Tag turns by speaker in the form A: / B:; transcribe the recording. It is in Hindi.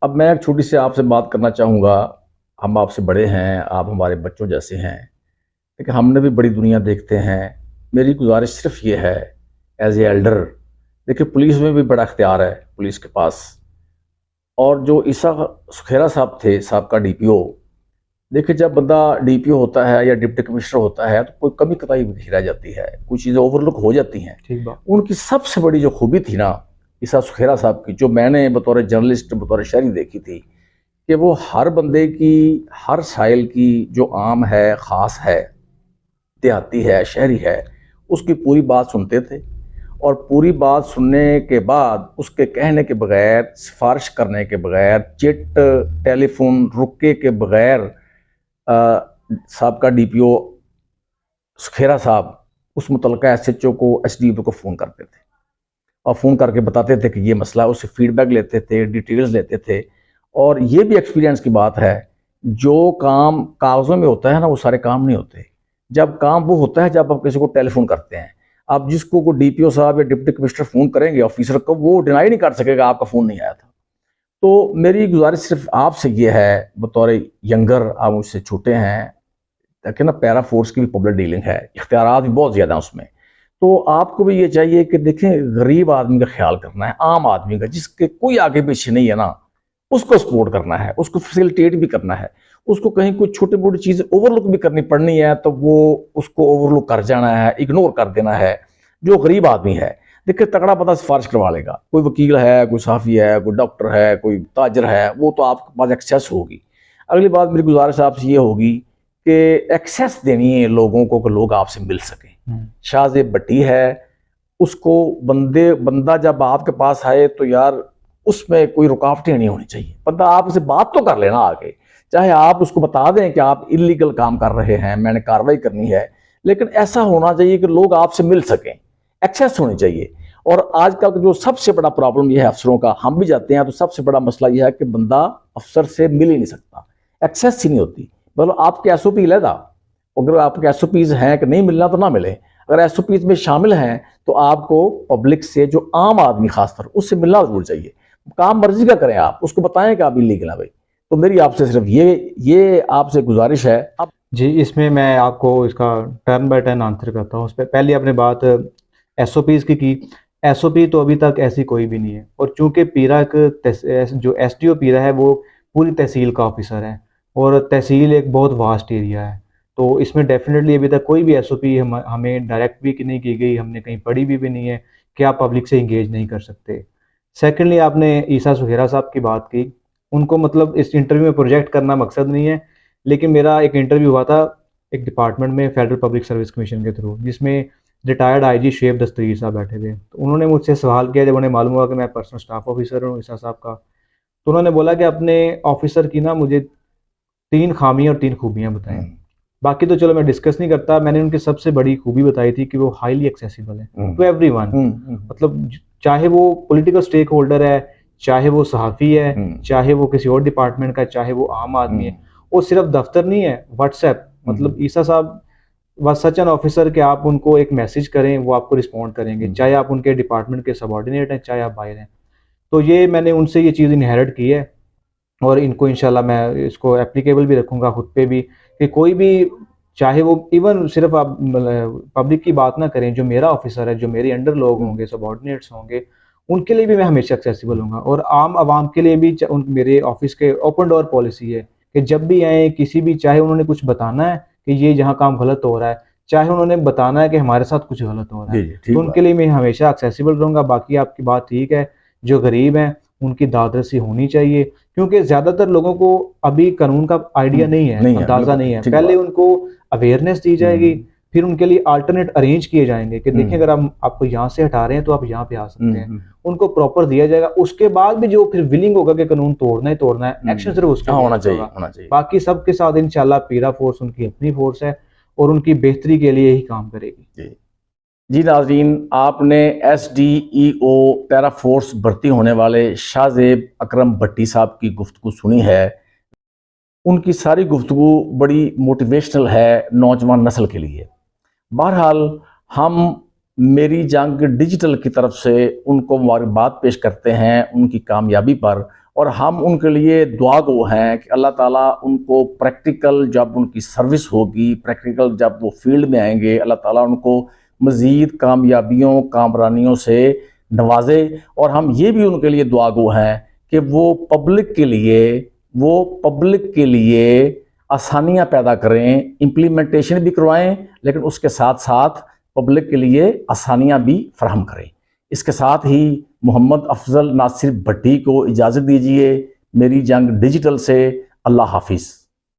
A: अब मैं एक छोटी सी आपसे बात करना चाहूँगा। हम आपसे बड़े हैं, आप हमारे बच्चों जैसे हैं, लेकिन हमने भी बड़ी दुनिया देखते हैं। मेरी गुजारिश सिर्फ ये है, एज ए एल्डर, देखिए पुलिस में भी बड़ा इख्तियार है पुलिस के पास। और जो ईसा सुखेरा साहब थे, साहब का डीपीओ, देखिए जब बंदा डीपीओ होता है या डिप्टी कमिश्नर होता है तो कोई कमी कताई भी रह जाती है, कुछ चीज़ें ओवरलुक हो जाती हैं।
B: ठीक बात।
A: उनकी सबसे बड़ी जो खूबी थी ना ईसा सुखेरा साहब की, जो मैंने बतौर जर्नलिस्ट बतौर शहरी देखी थी, कि वो हर बंदे की, हर साइल की, जो आम है, ख़ास है, देहाती है, शहरी है, उसकी पूरी बात सुनते थे। और पूरी बात सुनने के बाद उसके कहने के बगैर, सिफारिश करने के बगैर, चिट टेलीफोन रुके के बगैर साहब का डीपीओ सुखेरा साहब उस मुतलका एसएचओ को, एसडीओ को फ़ोन करते थे और फ़ोन करके बताते थे कि ये मसला, उससे फीडबैक लेते थे, डिटेल्स लेते थे। और ये भी एक्सपीरियंस की बात है, जो काम कागज़ों में होता है ना, वो सारे काम नहीं होते। जब काम वो होता है जब आप किसी को टेलीफोन करते हैं। आप जिसको को डीपीओ साहब या डिप्टी कमिश्नर फ़ोन करेंगे ऑफिसर को, वो डिनाई नहीं कर सकेगा आपका फ़ोन नहीं आया था। तो मेरी गुजारिश सिर्फ आपसे ये है, बतौर यंगर, आप मुझसे छोटे हैं, देखिए ना, पैरा फोर्स की भी पब्लिक डीलिंग है, इख्तियारात भी बहुत ज़्यादा हैं उसमें। तो आपको भी ये चाहिए कि देखें, गरीब आदमी का ख्याल करना है, आम आदमी का, जिसके कोई आगे पीछे नहीं है ना, उसको सपोर्ट करना है, उसको फैसिलिटेट भी करना है। उसको कहीं कुछ छोटी मोटी चीज़ ओवरलुक भी करनी पड़नी है तो वो उसको ओवरलुक कर जाना है, इग्नोर कर देना है। जो गरीब आदमी है, देखिए तगड़ा पता सिफारिश करवा लेगा, कोई वकील है, कोई साफ़ी है, कोई डॉक्टर है, कोई ताजर है, वो तो आपके पास एक्सेस होगी। अगली बात मेरी गुजारिश आपसे ये होगी कि एक्सेस देनी है लोगों को, कि लोग आपसे मिल सकें। शाहजेब भट्टी है, उसको बंदा जब आपके पास आए तो यार उसमें कोई रुकावटें नहीं होनी चाहिए। बंदा आपसे बात तो कर लेना आगे, चाहे आप उसको बता दें कि आप इलीगल काम कर रहे हैं, मैंने कार्रवाई करनी है, लेकिन ऐसा होना चाहिए कि लोग आपसे मिल सकें, एक्सेस होनी चाहिए। और आजकल जो सबसे बड़ा प्रॉब्लम यह है अफसरों का, हम भी जाते हैं तो सबसे बड़ा मसला यह है कि बंदा अफसर से मिल ही नहीं सकता, एक्सेस ही नहीं होती। मतलब आपके एसओपी लहदा, अगर आपके एसओपीज हैं कि नहीं मिलना तो ना मिले, अगर एसओपीज में शामिल हैं तो आपको पब्लिक से, जो आम आदमी खासकर, उससे मिलना जरूर चाहिए। काम मर्जी का करें, आप उसको बताएं कि आप इलीगल है भाई। तो मेरी आपसे सिर्फ ये आपसे गुजारिश है। अब
B: जी, इसमें मैं आपको इसका टर्न बाय टर्न आंसर करता हूँ। उस पर पहले आपने बात एसओपीज़ की। एसओपी तो अभी तक ऐसी कोई भी नहीं है, और चूंकि पीरा जो एसडीओ पीरा है वो पूरी तहसील का ऑफिसर है, और तहसील एक बहुत वास्ट एरिया है। तो इसमें डेफिनेटली अभी तक कोई भी एसओपी हमें डायरेक्ट भी नहीं की गई, हमने कहीं पढ़ी भी नहीं है कि आप पब्लिक से इंगेज नहीं कर सकते। सेकेंडली, आपने ईसा सुखेरा साहब की बात की। उनको मतलब इस इंटरव्यू में प्रोजेक्ट करना मकसद नहीं है, लेकिन मेरा एक इंटरव्यू हुआ था एक डिपार्टमेंट में, फेडरल पब्लिक सर्विस कमीशन के थ्रू, जिसमें रिटायर्ड आईजी शुएब दस्तगीर साहब बैठे थे। तो उन्होंने मुझसे सवाल किया, जब उन्हें मालूम हुआ कि मैं पर्सनल स्टाफ ऑफिसर हूँ ईसा साहब का, तो उन्होंने बोला कि अपने ऑफिसर की ना मुझे 3 खामियां और 3 खूबियां बताएं। बाकी तो चलो मैं डिस्कस नहीं करता, मैंने उनकी सबसे बड़ी खूबी बताई थी कि वो हाईली एक्सेसिबल है टू एवरीवन। मतलब चाहे वो पॉलिटिकल स्टेक होल्डर है, चाहे वो सहाफ़ी है, चाहे वो किसी और डिपार्टमेंट का, चाहे वो आम आदमी है, वो सिर्फ दफ्तर नहीं है, व्हाट्सएप। मतलब ईसा साहब was सच एन ऑफिसर कि आप उनको एक मैसेज करें वो आपको रिस्पॉन्ड करेंगे, चाहे आप उनके डिपार्टमेंट के सबॉर्डिनेट हैं, चाहे आप बाहर हैं। तो ये मैंने उनसे ये चीज़ इनहेरिट की है, और इनको इंशाल्लाह मैं इसको एप्लीकेबल भी रखूँगा खुद पे भी, कि कोई भी, चाहे वो इवन सिर्फ आप पब्लिक की बात ना करें, जो मेरा ऑफिसर है, जो मेरे अंडर लोग होंगे, सबॉर्डिनेट्स होंगे, उनके लिए भी मैं हमेशा एक्सेसिबल हूँगा। और आम आवाम के लिए भी मेरे ऑफिस के ओपन डोर पॉलिसी है कि जब भी आए किसी भी, चाहे उन्होंने कुछ बताना है कि ये जहाँ काम गलत हो रहा है, चाहे उन्होंने बताना है कि हमारे साथ कुछ गलत हो रहा है, तो उनके लिए मैं हमेशा एक्सेसिबल रहूँगा। बाकी आपकी बात ठीक है, जो गरीब हैं उनकी दादरसी होनी चाहिए, क्योंकि ज़्यादातर लोगों को अभी कानून का आइडिया नहीं है, अंदाज़ा नहीं है। पहले उनको अवेयरनेस दी जाएगी, फिर उनके लिए अल्टरनेट अरेंज किए जाएंगे कि देखिए अगर हम आपको यहाँ से हटा रहे हैं तो आप यहाँ पे आ सकते हैं, उनको प्रॉपर दिया जाएगा। उसके बाद भी जो फिर विलिंग होगा कि कानून तोड़ना ही तोड़ना है, एक्शन सिर्फ उसका होना चाहिए। बाकी सबके साथ इंशाल्लाह पीरा फोर्स उनकी अपनी फोर्स है और उनकी बेहतरी के लिए ही काम करेगी।
A: जी नाज़रीन, आपने एसडीईओ पैरा फोर्स भर्ती होने वाले शाहजेब अकरम भट्टी साहब की गुफ्तगू सुनी है। उनकी सारी गुफ्तगू बड़ी मोटिवेशनल है नौजवान नस्ल के लिए। बहरहाल हम मेरी जंग डिजिटल की तरफ से उनको मुबारकबाद पेश करते हैं उनकी कामयाबी पर, और हम उनके लिए दुआ गो हैं कि अल्लाह ताला उनको प्रैक्टिकल, जब उनकी सर्विस होगी, प्रैक्टिकल जब वो फील्ड में आएंगे, अल्लाह ताला उनको मज़ीद कामयाबियों, कामरानियों से नवाजे। और हम ये भी उनके लिए दुआ गो हैं कि वो पब्लिक के लिए आसानियाँ पैदा करें, इम्प्लीमेंटेशन भी करवाएं, लेकिन उसके साथ साथ पब्लिक के लिए आसानियाँ भी फराहम करें। इसके साथ ही मोहम्मद अफजल नासिर भट्टी को इजाज़त दीजिए। मेरी जंग डिजिटल से। अल्लाह हाफिज़।